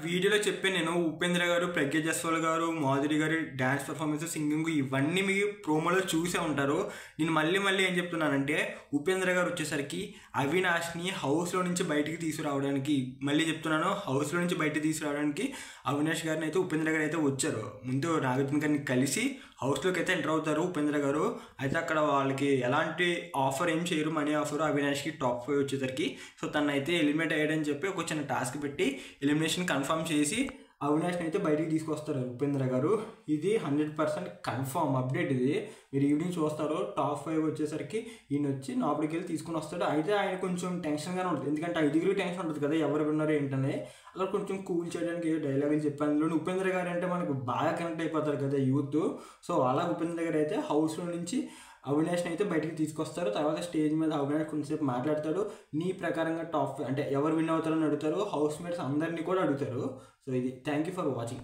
వీడియోలో చెప్పే నేను ఉపేంద్ర గారు, ప్రజ్ఞ జస్వాల్ గారు, మాధురి గారి డ్యాన్స్ పర్ఫార్మెన్స్, సింగింగ్ ఇవన్నీ మీకు ప్రోమోలో చూసే ఉంటారు. నేను మళ్ళీ ఏం చెప్తున్నానంటే ఉపేంద్ర గారు వచ్చేసరికి అవినాష్ని హౌస్లో నుంచి బయటికి తీసుకురావడానికి, మళ్ళీ చెప్తున్నాను, హౌస్లో నుంచి బయటికి తీసుకురావడానికి అవినాష్ గారిని అయితే ఉపేంద్ర గారు అయితే వచ్చారు. ముందు నాగార్జున గారిని కలిసి హౌస్లోకి అయితే ఎంటర్ అవుతారు ఉపేంద్ర గారు. అయితే అక్కడ వాళ్ళకి ఎలాంటి ఆఫర్ ఏం చేయరు, మనీ ఆఫర్. అవినాష్కి టాప్ 5 వచ్చేసరికి సో తను అయితే ఎలిమినేట్ అయ్యాడని చెప్పి ఒక చిన్న టాస్క్ పెట్టి ఎలిమినేషన్ కన్ఫర్మ్ చేసి అవినాష్ని అయితే బయటికి తీసుకొస్తారు ఉపేంద్ర గారు. ఇది 100% కన్ఫర్మ్ అప్డేట్. ఇది మీరు ఈవినింగ్ చూస్తారు. టాప్ 5 వచ్చేసరికి ఈయన వచ్చి లోపలికి వెళ్ళి తీసుకుని వస్తాడు. అయితే ఆయన కొంచెం టెన్షన్గానే ఉంటుంది, ఎందుకంటే 5 టెన్షన్ ఉంటుంది కదా, ఎవరు విన్నారు ఏంటనే. అలా కొంచెం కూల్ చేయడానికి డైలాగులు చెప్పాను. అందులో ఉపేంద్ర గారు అంటే మనకు బాగా కనెక్ట్ అయిపోతారు కదా యూత్. సో అలా ఉపేంద్ర గారు అయితే హౌస్లో నుంచి అవినాష్ని అయితే బయటికి తీసుకొస్తారు. తర్వాత స్టేజ్ మీద అవినాష్ కొంచెంసేపు మాట్లాడతాడు. నీ ప్రకారంగా టాప్ అంటే ఎవరు విన్ అవుతారని అడుగుతారు. హౌస్ మేట్స్ అందరినీ కూడా అడుగుతారు. సో ఇది థ్యాంక్ యూ ఫర్ వాచింగ్.